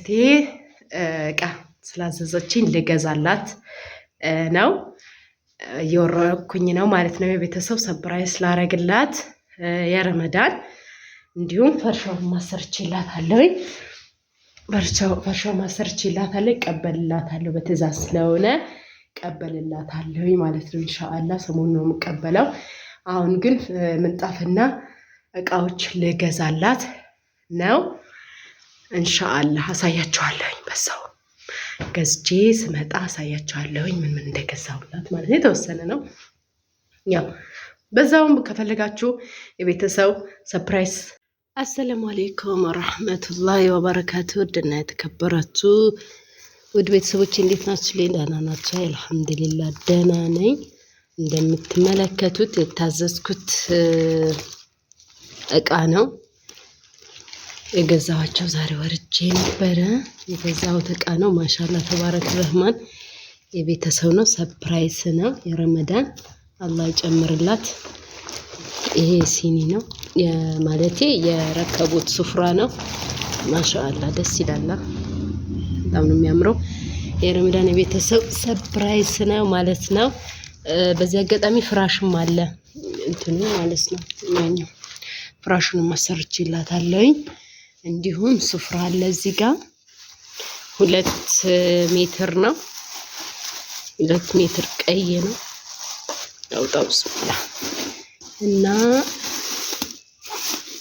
እህቴ እቃ ስላዘዘችኝ ልገዛላት ነው እየወረድኩኝ ነው ማለት ነው። የቤተሰብ ሰፕራይዝ ላረግላት የረመዳን እንዲሁም ፈርሻውን ማሰርችላታለሁ። ፈርሻው ማሰርችላታለሁ፣ ቀበልላታለሁ። በትዕዛዝ ስለሆነ ቀበልላታለሁ ማለት ነው። ኢንሻአላህ ሰሞኑን ነው የምቀበለው። አሁን ግን ምንጣፍና እቃዎች ልገዛላት ነው። ኢንሻአላህ አሳያችኋለሁ። በዛው ገዝቼ ስመጣ አሳያችኋለሁ ምን እንደገዛሁላት ማለት ነው። የተወሰነ ነው ያው በዛውም ከፈለጋችሁ የቤተሰብ ሰርፕራይዝ። አሰላሙ አለይኩም ወራህመቱላሂ ወበረካቱ። ውድና የተከበራችሁ ውድ ቤተሰቦች እንዴት ናችሁ? ደህና ናችሁ? አልሐምዱሊላህ ደህና ነኝ። እንደምትመለከቱት የታዘዝኩት እቃ ነው የገዛኋቸው። ዛሬ ወርጄ ነበረ የገዛሁት እቃ ነው። ማሻአላህ ተባረክ ረህማን የቤተሰብ ነው። ሰርፕራይዝ ነው የረመዳን አላህ ይጨምርላት። ይሄ ሲኒ ነው ማለቴ የረከቡት ሱፍራ ነው። ማሻአላህ ደስ ይላል። በጣም ነው የሚያምረው። የረመዳን የቤተሰብ ሰርፕራይዝ ነው ማለት ነው። በዚህ አጋጣሚ ፍራሽም አለ እንትኑ ማለት ነው። ማኛው ፍራሹን ማሰርችላታለሁ። እንዲሁም ሱፍራ አለ እዚህ ጋር 2 ሜትር ነው። 2 ሜትር ቀይ ነው። አውጣው እና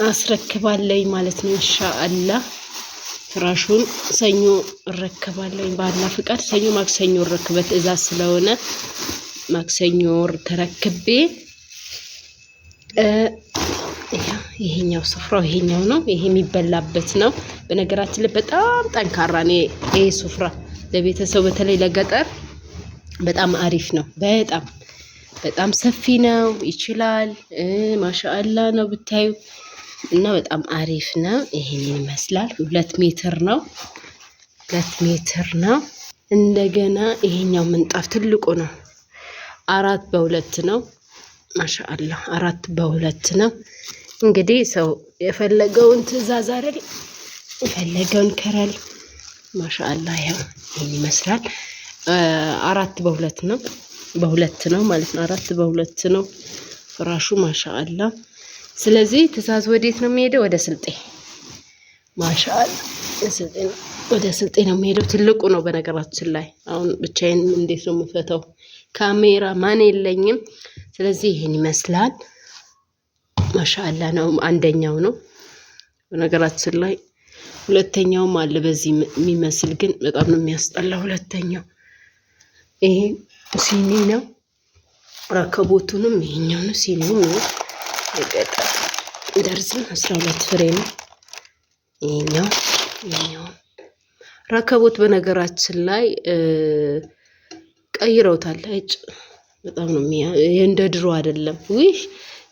አስረክባለሁ ማለት ነው። ኢንሻአላህ ፍራሹን ሰኞ እረከባለሁ በአላህ ፍቃድ። ሰኞ ማክሰኞ እረክበት እዛዝ ስለሆነ ማክሰኞ ተረክቤ ይሄኛው ሱፍራው ይሄኛው ነው። ይሄ የሚበላበት ነው። በነገራችን ላይ በጣም ጠንካራ ነው ይሄ ሱፍራ። ለቤተሰብ በተለይ ለገጠር በጣም አሪፍ ነው። በጣም ሰፊ ነው፣ ይችላል። ማሻአላህ ነው ብታዩ እና በጣም አሪፍ ነው። ይሄን ይመስላል። 2 ሜትር ነው። 2 ሜትር ነው። እንደገና ይሄኛው ምንጣፍ ትልቁ ነው። 4 በ2 ነው። ማሻአላህ 4 በ2 ነው። እንግዲህ ሰው የፈለገውን ትዕዛዝ አይደል የፈለገውን ከረል ማሻአላህ ያው ይሄን ይመስላል። 4 በ2 ነው። በ2 ነው ማለት ነው። 4 በ2 ነው ፍራሹ ማሻአላህ። ስለዚህ ትዕዛዝ ወዴት ነው የሚሄደው? ወደ ስልጤ ማሻአላህ ወደ ስልጤ ነው የሚሄደው። ትልቁ ነው በነገራችን ላይ። አሁን ብቻዬን እንዴት ነው የምፈተው? ካሜራ ማን የለኝም። ስለዚህ ይሄን ይመስላል። ማሻአላህ ነው። አንደኛው ነው በነገራችን ላይ። ሁለተኛውም አለ በዚህ የሚመስል ግን በጣም ነው የሚያስጠላው ሁለተኛው። ይሄ ሲኒ ነው። ረከቦቱንም ይሄኛው ነው። ሲኒውም የገጠር ደርዘን 12 ፍሬ ነው። ይሄኛው ረከቦት በነገራችን ላይ ቀይረውታል። በጣም ነው እንደ ድሮ አይደለም።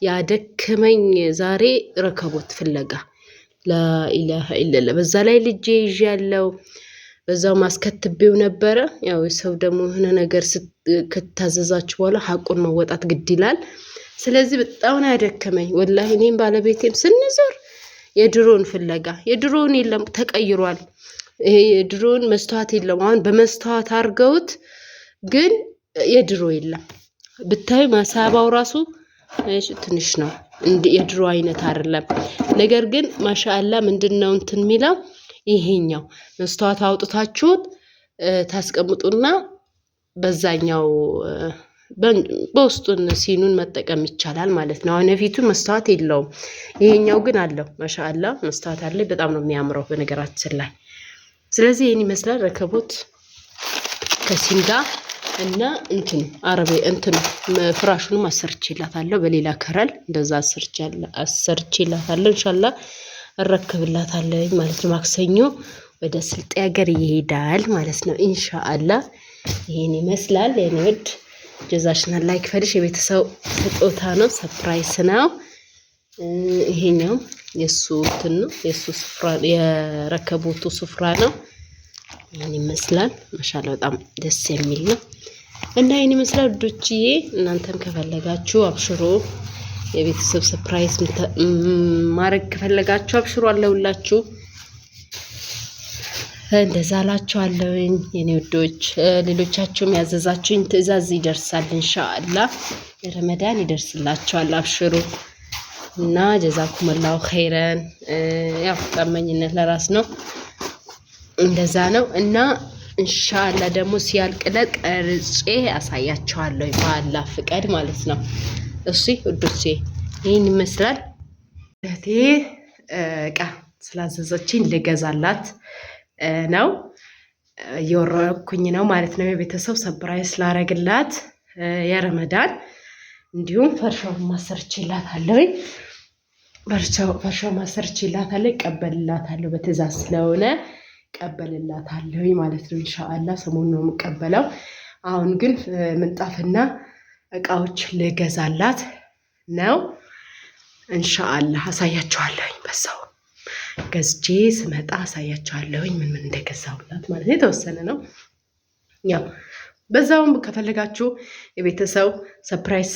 ያደከመኝ ዛሬ ረከቦት ፍለጋ ላኢላሃ ኢላላህ። በዛ ላይ ልጄ ይዣለው በዛው ማስከትቤው ነበረ። ያው ሰው ደግሞ የሆነ ነገር ከታዘዛችሁ በኋላ ሐቁን መወጣት ግድ ይላል። ስለዚህ በጣም ነው ያደከመኝ ወላሂ። እኔም ባለቤቴም ስንዞር የድሮን ፍለጋ የድሮን የለም ተቀይሯል። ይሄ የድሮን መስተዋት የለም። አሁን በመስተዋት አርገውት ግን የድሮ የለም። ብታይ ማሳባው ራሱ ትንሽ ነው። የድሮ አይነት አይደለም። ነገር ግን ማሻአላህ ምንድነው እንትን የሚለው ይሄኛው መስተዋት አውጥታችሁት ታስቀምጡና በዛኛው በውስጡን ሲኑን መጠቀም ይቻላል ማለት ነው። አሁን ፊቱ መስተዋት የለውም። ይሄኛው ግን አለው ማሻአላህ መስተዋት አለ። በጣም ነው የሚያምረው በነገራችን ላይ። ስለዚህ ይሄን ይመስላል ረከቦት ከሲንጋ እና እንትን ፍራሹንም አሰርችላታለሁ በሌላ ከረል እንደዛ አሰርችላታለሁ። ኢንሻአላህ እረክብላታለሁ ማለት ነው። ማክሰኞ ወደ ስልጤ ሀገር ይሄዳል ማለት ነው ኢንሻአላህ። ይሄን ይመስላል። የነድ ጀዛሽና ላይክ ፈልሽ የቤተሰብ ስጦታ ነው። ሰርፕራይዝ ነው። ይሄኛው የሱ እንትን ነው። የሱ ስፍራ የረከቦቱ ስፍራ ነው። ይሄን ይመስላል። ማሻአላህ በጣም ደስ የሚል ነው እና ይሄን ይመስላል ዶችዬ። እናንተም ከፈለጋችሁ አብሽሮ የቤተሰብ ሰርፕራይዝ ማድረግ ከፈለጋችሁ አብሽሮ አለውላችሁ። እንደዛ እላችኋለሁኝ የኔ ውዶች። ሌሎቻችሁም ያዘዛችሁኝ ትዕዛዝ ይደርሳል ኢንሻአላህ። ረመዳን ይደርስላችኋል አብሽሩ። እና ጀዛኩሙላሁ ኸይረን። ያው ታማኝነት ለራስ ነው። እንደዛ ነው እና ኢንሻአላህ ደግሞ ሲያልቅለት ቀርጬ አሳያችኋለሁ በአላህ ፍቃድ ማለት ነው። እሺ ውዶቼ ይህን ይመስላል። እህቴ እቃ ስላዘዘችኝ ልገዛላት ነው እየወረኩኝ ነው ማለት ነው። የቤተሰብ ሰብራይዝ ላረግላት የረመዳን እንዲሁም ፈርሻውን ማሰርችላታለሁ። ፈርሻው ማሰርችላታለሁ። እቀበልላታለሁ በትዕዛዝ ስለሆነ እቀበልላታለሁ ማለት ነው። ኢንሻአላህ ሰሞኑን ነው የምቀበለው። አሁን ግን ምንጣፍና እቃዎች ልገዛላት ነው። ኢንሻአላህ አሳያችኋለሁኝ። በዛው ገዝቼ ስመጣ አሳያችኋለሁኝ ምን እንደገዛሁላት ማለት ነው። የተወሰነ ነው ያው። በዛውም ከፈለጋችሁ የቤተሰብ ሰርፕራይዝ